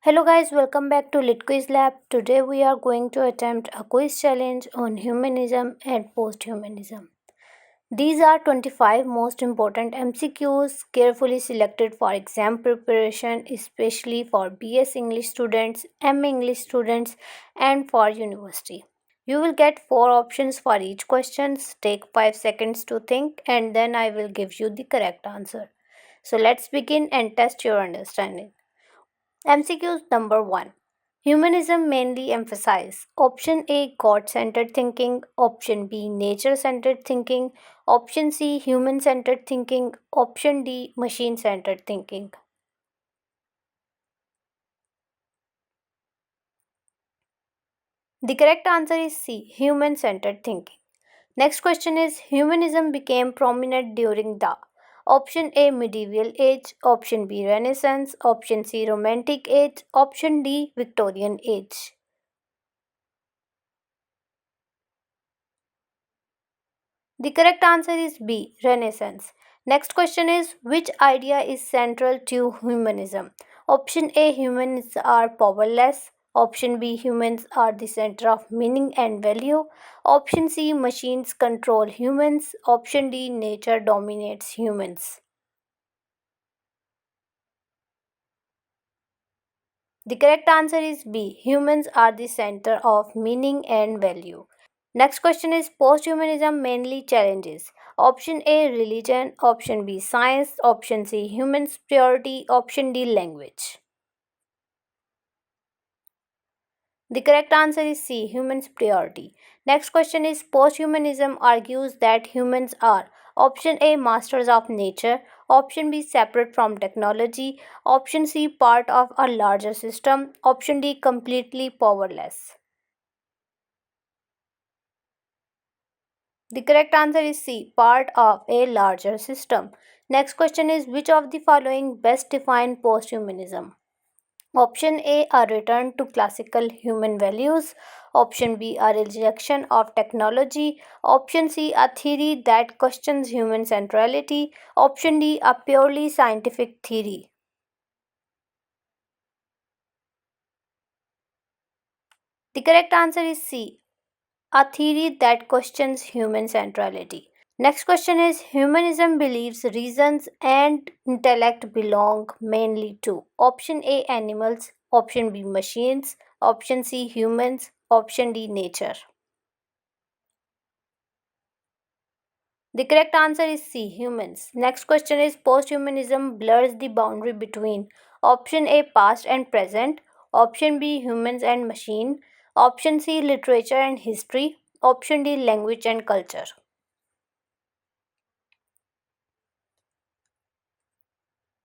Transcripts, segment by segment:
Hello guys, welcome back to LitQuiz Lab. Today we are going to attempt a quiz challenge on humanism and posthumanism. These are 25 most important MCQs carefully selected for exam preparation, especially for BS English students, M English students, and for university. You will get 4 options for each question. Take 5 seconds to think and then I will give you the correct answer. So let's begin and test your understanding. MCQs number 1. Humanism mainly emphasize option A God centered thinking, option B nature centered thinking, option C human centered thinking, option D machine centered thinking. The correct answer is C human centered thinking. Next question is humanism became prominent during the option A medieval age, option B Renaissance, option C romantic age, option D Victorian age. The correct answer is B, Renaissance. Next question is which idea is central to humanism? Option A humans are powerless. Option B humans are the center of meaning and value. Option C machines control humans. Option D nature dominates humans. The correct answer is B. Humans are the center of meaning and value. Next question is posthumanism mainly challenges. Option A religion, option B science, option C human superiority, option D language. The correct answer is C human superiority. Next question is posthumanism argues that humans are option A masters of nature, option B separate from technology, option C part of a larger system, option D completely powerless. The correct answer is C, part of a larger system. Next question is which of the following best define posthumanism? Option A, a return to classical human values. Option B, a rejection of technology. Option C, a theory that questions human centrality. Option D, a purely scientific theory. The correct answer is C, a theory that questions human centrality. Next question is humanism believes reasons and intellect belong mainly to option A animals, option B machines, option C humans, option D nature. The correct answer is C humans. Next question is posthumanism blurs the boundary between option A past and present, option B humans and machine, option C literature and history, option D language and culture.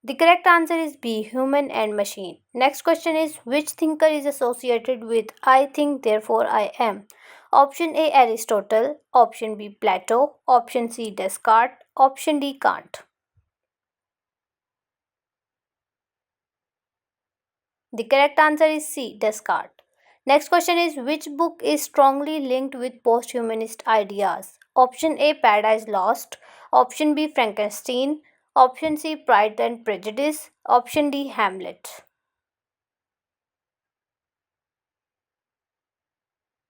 The correct answer is B, human and machine. Next question is which thinker is associated with I think therefore I am? Option A Aristotle, option B Plato, option C Descartes, option D Kant. The correct answer is C Descartes. Next question is which book is strongly linked with posthumanist ideas? Option A Paradise Lost, option B Frankenstein, option C Pride and Prejudice, option D Hamlet.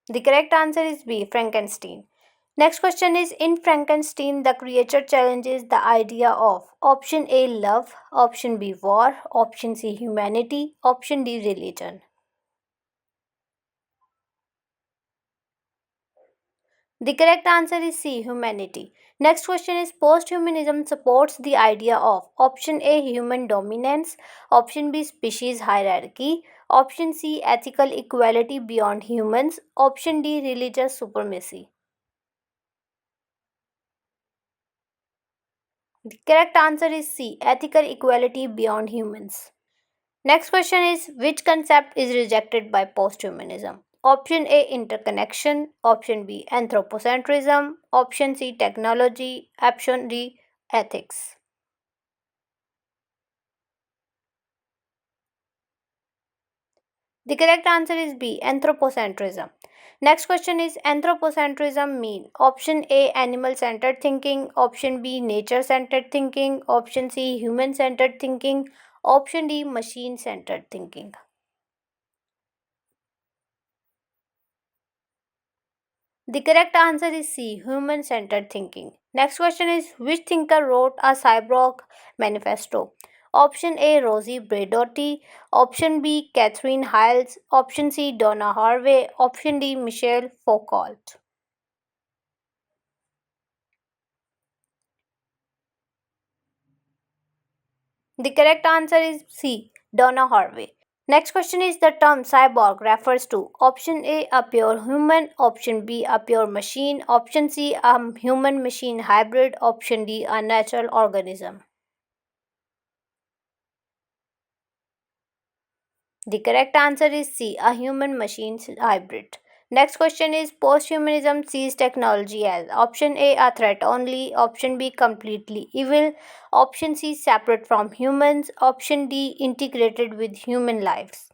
The correct answer is B. Frankenstein. Next question is in Frankenstein, the creature challenges the idea of option A love, option B war, option C humanity, option D religion. The correct answer is C humanity. Next question is posthumanism supports the idea of option A human dominance, option B species hierarchy, option C ethical equality beyond humans, option D religious supremacy. The correct answer is C. Ethical equality beyond humans. Next question is which concept is rejected by posthumanism? Option A interconnection, option B anthropocentrism, option C technology, option D ethics. The correct answer is B anthropocentrism. Next question is anthropocentrism mean option A animal centered thinking, option B nature centered thinking, option C human centered thinking, option D machine centered thinking. The correct answer is C, human centered thinking. Next question is, which thinker wrote a cyborg manifesto? Option A, Rosie Braidotti. Option B, Catherine Hiles. Option C, Donna Harvey. Option D, Michelle Foucault. The correct answer is C, Donna Harvey. Next question is, the term cyborg refers to option A, a pure human, option B, a pure machine, option C, a human machine hybrid, option D, a natural organism. The correct answer is C, a human machine hybrid. Next question is, posthumanism sees technology as option A, a threat only, option B, completely evil, option C, separate from humans, option D, integrated with human lives.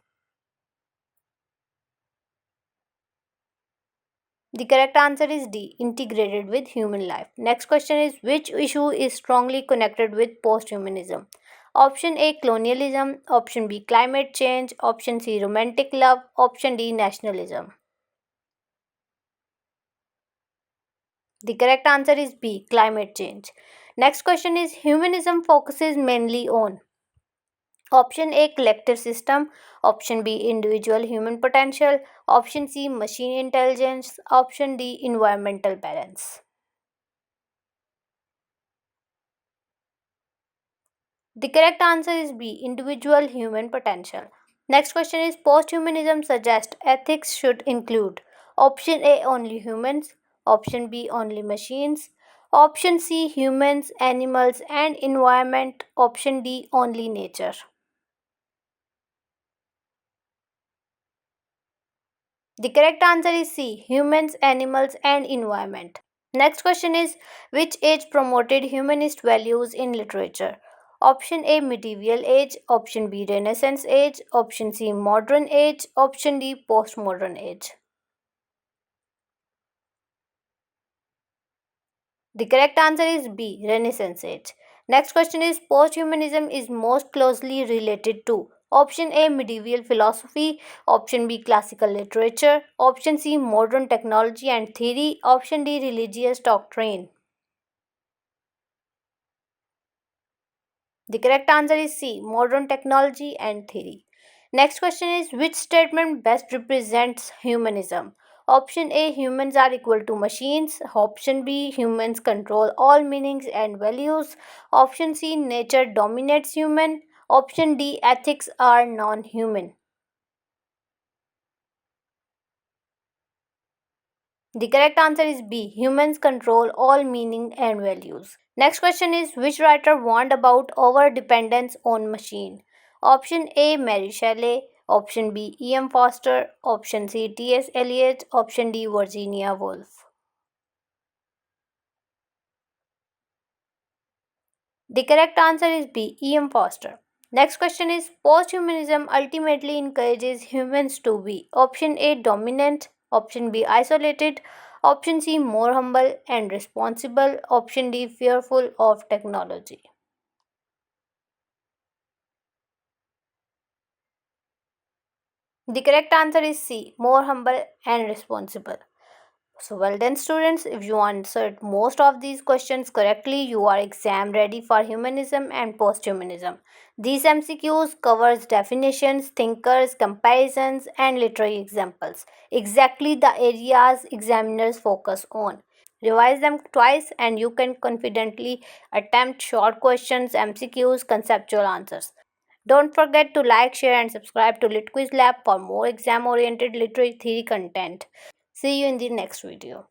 The correct answer is D, integrated with human life. Next question is, which issue is strongly connected with posthumanism? Option A, colonialism, option B, climate change, option C, romantic love, option D, nationalism. The correct answer is B, climate change. Next question is, humanism focuses mainly on option A, collective system, option B, individual human potential, option C, machine intelligence, option D, environmental balance. The correct answer is B, individual human potential. Next question is, posthumanism suggests ethics should include option A, only humans, option B, only machines, option C, humans, animals and environment, option D, only nature. The correct answer is C, humans, animals and environment. Next question is, which age promoted humanist values in literature? Option A, medieval age, option B, Renaissance age, option C, modern age, option D, postmodern age. The correct answer is B, Renaissance age. Next question is, posthumanism is most closely related to option A, medieval philosophy, option B, classical literature, option C, modern technology and theory, option D, religious doctrine. The correct answer is C, modern technology and theory. Next question is, which statement best represents humanism? Option A, humans are equal to machines. Option B, humans control all meanings and values. Option C, nature dominates human. Option D, ethics are non-human. The correct answer is B. Humans control all meaning and values. Next question is, which writer warned about over dependence on machine? Option A, Mary Shelley. Option B, E.M. Foster. Option C, T.S. Eliot. Option D, Virginia Woolf. The correct answer is B. E.M. Foster. Next question is, posthumanism ultimately encourages humans to be option A, dominant, option B, isolated, option C, more humble and responsible, option D, fearful of technology. The correct answer is C, more humble and responsible. So well done students, if you answered most of these questions correctly, you are exam ready for humanism and posthumanism. These MCQs covers definitions, thinkers, comparisons and literary examples. Exactly the areas examiners focus on. Revise them twice and you can confidently attempt short questions, MCQs, conceptual answers. Don't forget to like, share and subscribe to LitQuiz Lab for more exam oriented literary theory content. See you in the next video.